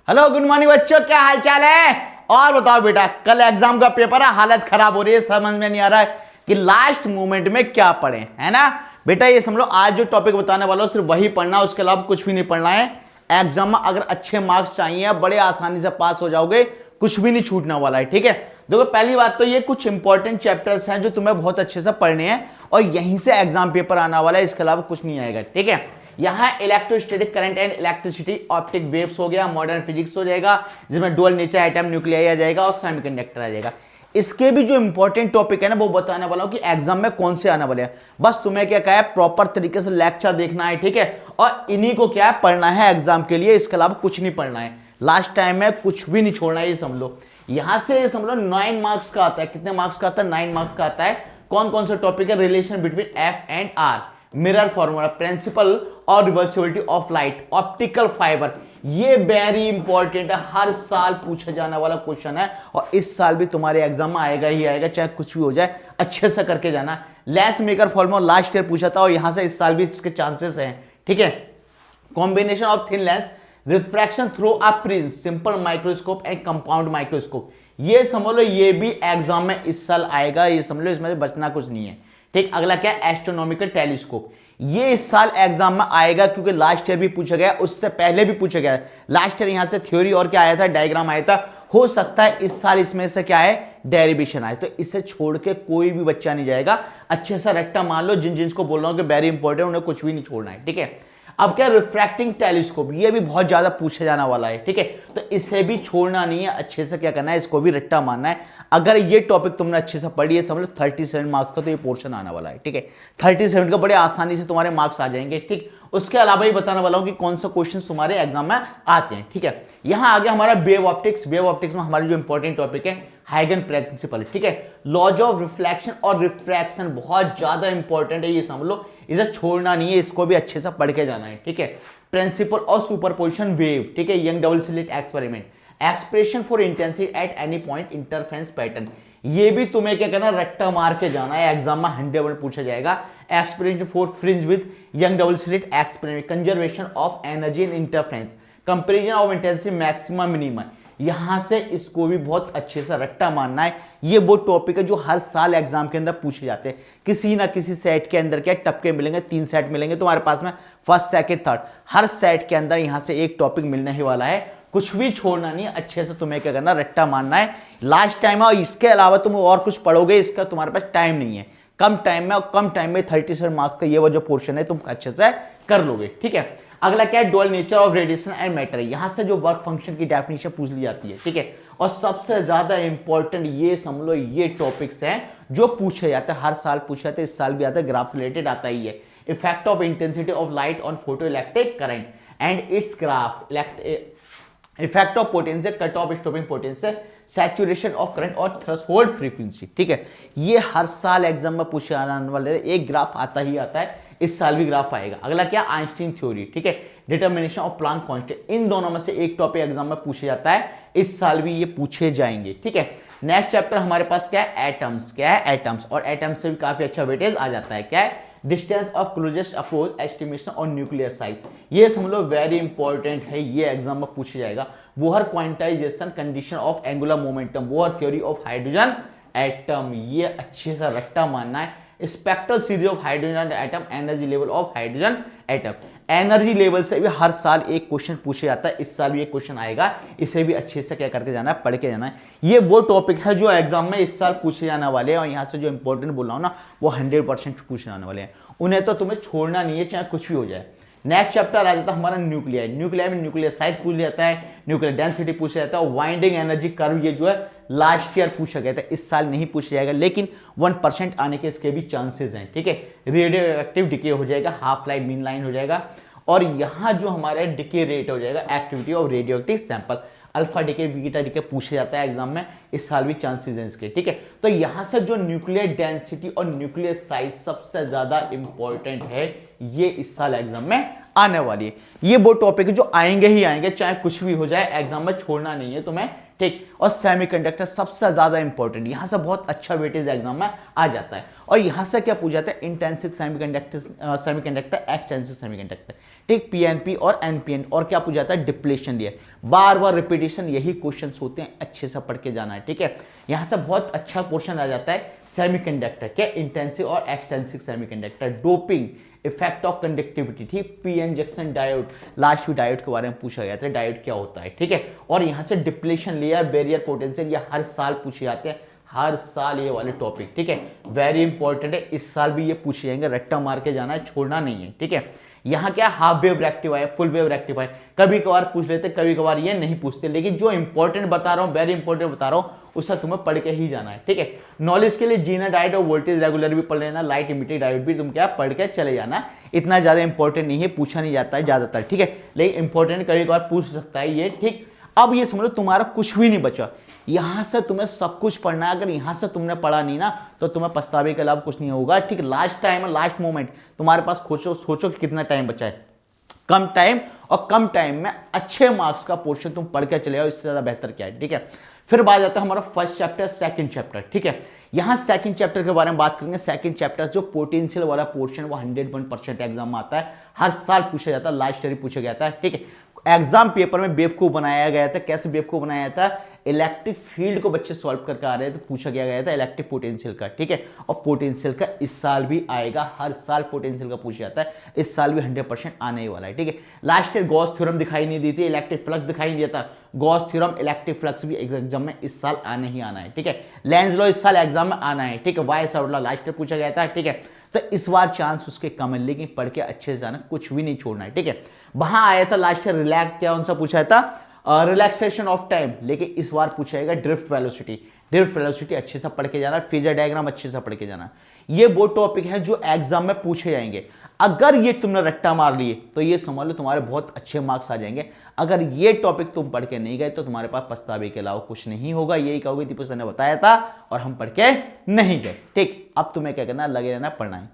Hello good morning बच्चों, क्या हाल चाल है। और बताओ बेटा, कल एग्जाम का पेपर है, हालत खराब हो रही है, समझ में नहीं आ रहा है कि लास्ट मोमेंट में क्या पढ़े, है ना बेटा। ये समझ लो आज जो टॉपिक बताने वाला हूं सिर्फ वही पढ़ना, उसके अलावा कुछ भी नहीं पढ़ना है। एग्जाम में अगर अच्छे मार्क्स चाहिए, बड़े आसानी से पास हो जाओगे, कुछ भी नहीं छूटने वाला है, ठीक है। देखो पहली बात तो ये कुछ इंपॉर्टेंट चैप्टर्स हैं जो तुम्हें बहुत अच्छे से पढ़ने हैं और यहीं से एग्जाम पेपर आने वाला है, इसके अलावा कुछ नहीं आएगा, ठीक है। यहां electrostatic current and electricity, optic waves हो गया, मॉडर्न फिजिक्स हो जाएगा जिसमें डुअल नेचर एटम न्यूक्लियाई आ जाएगा और सेमीकंडक्टर आ जाएगा। इसके भी जो इंपॉर्टेंट टॉपिक है ना वो बताने वाला हूं कि एग्जाम में कौन से आने वाले हैं। बस तुम्हें क्या कहा है, प्रॉपर तरीके से लेक्चर देखना है, ठीक है, और इन्हीं को क्या है पढ़ना है एग्जाम के लिए, इसके अलावा कुछ नहीं पढ़ना है। लास्ट टाइम में कुछ भी नहीं छोड़ना है, ये समझ लो। यहां से समझ लो 9 मार्क्स का आता है। कितने मार्क्स का आता है? 9 मार्क्स का आता है। कौन कौन सा टॉपिक है? Relation between F and R, mirror formula, principle और reversibility of light, optical fibre. ये वेरी इंपॉर्टेंट है, हर साल पूछा जाने वाला क्वेश्चन है और इस साल भी तुम्हारे एग्जाम में आएगा ही आएगा, चाहे कुछ भी हो जाए, अच्छे से करके जाना। Lens maker formula last year पूछा था और यहां से इस साल भी इसके चांसेस हैं, ठीक है। Combination of thin lens, refraction through a prism, simple microscope and compound microscope. ये समझ लो ये भी एग्जाम में इस साल आएगा, ये समझ लो, इसमें से बचना कुछ नहीं है, ठीक। अगला क्या है? Astronomical telescope. ये इस साल एग्जाम में आएगा क्योंकि लास्ट ईयर भी पूछा गया, उससे पहले भी पूछा गया। लास्ट ईयर यहां से थ्योरी और क्या आया था, डायग्राम आया था। हो सकता है इस साल इसमें से क्या है, डेरिवेशन आए, तो इसे छोड़ के कोई भी बच्चा नहीं जाएगा। अच्छे से रट्टा मान लो, जिन जिनको बोल रहा हूं कि वेरी इंपॉर्टेंट, उन्हें कुछ भी नहीं छोड़ना है, ठीक है। अब क्या, रिफ्रैक्टिंग टेलीस्कोप, ये भी बहुत ज्यादा पूछा जाने वाला है, ठीक है, तो इसे भी छोड़ना नहीं है। अच्छे से क्या करना है, इसको भी रट्टा मारना है। अगर ये टॉपिक तुमने अच्छे से पढ़ी है, समझ लो 37 मार्क्स का तो ये पोर्शन आने वाला है, ठीक है। 37 का बड़े आसानी से तुम्हारे मार्क्स आ जाएंगे, ठीक। उसके अलावा ही बताने वाला हूं कि कौन सा क्वेश्चन तुम्हारे एग्जाम में आते हैं, ठीक है। यहां आ गया हमारा वेव ऑप्टिक्स। वेव ऑप्टिक्स में हमारी जो इंपॉर्टेंट टॉपिक है हाइगन प्रिंसिपल, ठीक है। लॉज ऑफ रिफ्लेक्शन और रिफ्रैक्शन बहुत ज्यादा इंपॉर्टेंट है, ये समझ लो, इसे छोड़ना नहीं है, इसको भी अच्छे से पढ़ के जाना है, ठीक है। प्रिंसिपल और सुपरपोजिशन वेव, ठीक है। Young double slit experiment, expression for intensity at any point, interference pattern. ये भी तुम्हें क्या करना, रट्टा मार के जाना है, एग्जाम में 100% पूछा जाएगा। Expression for fringe with young double slit experiment, conservation of energy in interference, comparison of intensity maximum minimum. यहां से इसको भी बहुत अच्छे से रट्टा मारना है। ये वो टॉपिक है जो हर साल एग्जाम के अंदर पूछे जाते हैं। किसी ना किसी सेट के अंदर क्या टपके मिलेंगे, 3 सेट मिलेंगे तुम्हारे पास में, फर्स्ट सेकंड थर्ड, हर सेट के अंदर यहां से एक टॉपिक मिलने ही वाला है। कुछ भी छोड़ना नहीं है, अच्छे से तुम्हें क्या करना, रट्टा मारना है। लास्ट टाइम है और इसके अलावा तुम और कुछ पढ़ोगे, इसका तुम्हारे पास टाइम नहीं है। कम टाइम में और कम टाइम में 37 मार्क्स का ये वो जो पोर्शन है तुम अच्छे से कर लोगे, ठीक है। अगला क्या है, dual nature of radiation and matter. यहां से जो वर्क फंक्शन की डेफिनेशन पूछ ली जाती है, ठीक है। और सबसे ज्यादा इंपॉर्टेंट ये समझ लो, ये टॉपिक्स हैं जो पूछे जाते हैं, हर साल पूछे जाते हैं, इस साल भी आता है, ग्राफ से रिलेटेड आता ही है। Effect of intensity of light on photo electric current and it's graph, effect of potential, cut off stopping potential, saturation of current और थ्रेशोल्ड फ्रीक्वेंसी, ठीक है। ये हर साल एग्जाम में पूछे आने वाले एक ग्राफ आता ही आता है, इस साल भी ग्राफ आएगा। अगला क्या, आइंस्टीन थ्योरी, ठीक है, डिटर्मिनेशन ऑफ प्लैंक कांस्टेंट। इन दोनों में से एक टॉपिक एग्जाम में पूछे जाता है, इस साल भी ये पूछे जाएंगे, ठीक है। नेक्स्ट चैप्टर हमारे पास क्या है, एटम्स। क्या है, एटम्स, और एटम्स से भी काफी अच्छा वेटेज आ जाता है। क्या है, distance of closest approach, estimation और न्यूक्लियर साइज। ये समझ लो वेरी इंपॉर्टेंट है, ये एग्जाम में पूछा जाएगा। Bohr quantization, condition of angular momentum, Bohr theory of hydrogen atom. ये अच्छे से रट्टा मानना है। Spectral series of hydrogen atom, energy level of hydrogen atom. Energy level से भी हर साल एक क्वेश्चन पूछे जाता है, इस साल भी एक क्वेश्चन आएगा, इसे भी अच्छे से क्या करके जाना है, पढ़ के जाना है। ये वो टॉपिक है जो एग्जाम में इस साल पूछे जाने वाले हैं और यहाँ से जो इंपॉर्टेंट बोल रहा हूँ ना, वो 100% पूछे जाने वाले हैं। उन्हें तो तुम्हें छोड़ना नहीं है, चाहे कुछ भी हो जाए। नेक्स्ट चैप्टर आ जाता है हमारा न्यूक्लियर। न्यूक्लियर में न्यूक्लियर साइज पूछ जाता है, न्यूक्लियर डेंसिटी पूछा जाता है, वाइंडिंग एनर्जी कर्व, ये जो है लास्ट ईयर पूछा गया था, इस साल नहीं पूछा जाएगा, लेकिन 1% आने के इसके भी चांसेस हैं, ठीक है। रेडियो एक्टिव डिके हो जाएगा, हाफ लाइफ मीन लाइन हो जाएगा, और यहां जो हमारा डिके रेट हो जाएगा, activity of radio active sample, alpha decay beta decay पूछे जाता है एग्जाम में, इस साल भी चांसेस हैं इसके, ठीक है। तो यहां से जो न्यूक्लियर डेंसिटी और न्यूक्लियर साइज सबसे ज्यादा इंपॉर्टेंट है, ये इस साल एग्जाम में आने वाली है। ये वो टॉपिक है जो आएंगे ही आएंगे, चाहे कुछ भी हो जाए, एग्जाम में छोड़ना नहीं है तुम्हें, ठीक। और सेमीकंडक्टर सबसे ज्यादा इंपॉर्टेंट, यहां से बहुत अच्छा वेटेज एग्जाम में आ जाता है। और यहां से क्या पूछा जाता है, इंटेंसिव सेमीकंडक्टर एक्सटेंसिव सेमीकंडक्टर, ठीक, पीएनपी और एनपीएन। और क्या पूछा जाता है, डिप्लेशन दिया, बार बार रिपीटेशन, यही क्वेश्चन होते हैं, अच्छे से पढ़ के जाना है, ठीक है। यहां से बहुत अच्छा क्वेश्चन आ जाता है सेमीकंडक्टर के, इंटेंसिव और extensive semiconductor, doping, effect of conductivity, ठीक, P N junction diode, last में डायोड के बारे में पूछा गया था, डायोड क्या होता है, ठीक है। और यहां से डिप्लेशन लेयर, बैरियर पोटेंशियल, ये हर साल पूछे जाते हैं, हर साल ये वाले टॉपिक, ठीक है, वेरी इंपॉर्टेंट है। इस साल भी ये पूछे जाएंगे, रट्टा मार के जाना है, छोड़ना नहीं है, ठीक है। यहां क्या half wave rectifier, full wave rectifier कभी कभार पूछ लेते, कभी कभार ये नहीं पूछते, लेकिन जो इंपॉर्टेंट बता रहा हूं, वेरी इंपॉर्टेंट बता रहा हूं, उससे तुम्हें पढ़ के ही जाना है, ठीक है। नॉलेज के लिए जीना डायोड और वोल्टेज रेगुलर भी पढ़ लेना, लाइट इमिटेड डायोड भी तुम क्या पढ़ के चले जाना, इतना ज्यादा इंपॉर्टेंट नहीं है, पूछा नहीं जाता है ज्यादातर, ठीक है, लेकिन इंपॉर्टेंट कभी कभार पूछ सकता है ये, ठीक। अब ये समझ लो तुम्हारा कुछ भी नहीं बचा, यहां से तुम्हें सब कुछ पढ़ना है। अगर यहां से तुमने पढ़ा नहीं ना तो तुम्हें पछतावे के अलावा कुछ नहीं होगा, ठीक। लास्ट टाइम है, लास्ट मोमेंट तुम्हारे पास, सोचो कि कितना टाइम बचा है, कम टाइम, और कम टाइम में अच्छे मार्क्स का पोर्शन तुम पढ़ के चले जाओ, इससे ज्यादा बेहतर क्या है, ठीक है। फिर बात आता है हमारा फर्स्ट चैप्टर, सेकंड चैप्टर, ठीक है। यहां सेकंड चैप्टर के बारे में बात करेंगे। सेकंड चैप्टर जो पोटेंशियल वाला पोर्शन, वो 101% एग्जाम में आता है, हर साल पूछा जाता है, लास्ट ईयर ही पूछा गया था, ठीक है। एग्जाम पेपर में बेवकूफ बनाया गया था, कैसे बेवकूफ बनाया था, इलेक्ट्रिक फील्ड को बच्चे सॉल्व करके आ रहे थे, तो पूछा गया था इलेक्ट्रिक पोटेंशियल का, ठीक है। और पोटेंशियल का इस साल भी आएगा, हर साल पोटेंशियल का पूछा जाता है, इस साल भी 100% आने ही वाला है, ठीक है। लास्ट ईयर गॉस थ्योरम दिखाई नहीं दी थी, इलेक्ट्रिक फ्लक्स दिखाई नहीं देता, गॉस थ्योरम, इलेक्ट्रिक फ्लक्स भी एग्जाम में इस साल आने ही आना है, ठीक है। लेंज लॉ इस साल एग्जाम में आना है, ठीक है। वाई साउट लास्ट ईयर पूछा गया था, ठीक है। तो इस बार चांस उसके कम है, लेकिन पढ़ के अच्छे से जाना, कुछ भी नहीं छोड़ना है, ठीक है। वहां आया था लास्ट ईयर रिलैक्स, क्या उनसे पूछा था, रिलैक्सेशन ऑफ टाइम, लेकिन इस बार पूछा जाएगा ड्रिफ्ट वेलोसिटी। ड्रिफ्ट वेलोसिटी अच्छे से पढ़ के जाना, फेजर डायग्राम अच्छे से पढ़ के जाना। ये वो टॉपिक है जो एग्जाम में पूछे जाएंगे। अगर ये तुमने रट्टा मार लिए तो ये समझ लो तुम्हारे बहुत अच्छे मार्क्स आ जाएंगे। अगर ये टॉपिक तुम पढ़ के नहीं गए तो तुम्हारे पास पछतावे के अलावा कुछ नहीं होगा, यही कहोगे दीपक सर ने बताया था और हम पढ़ के नहीं गए, ठीक। अब तुम्हें क्या करना, लगे रहना, पढ़ना है।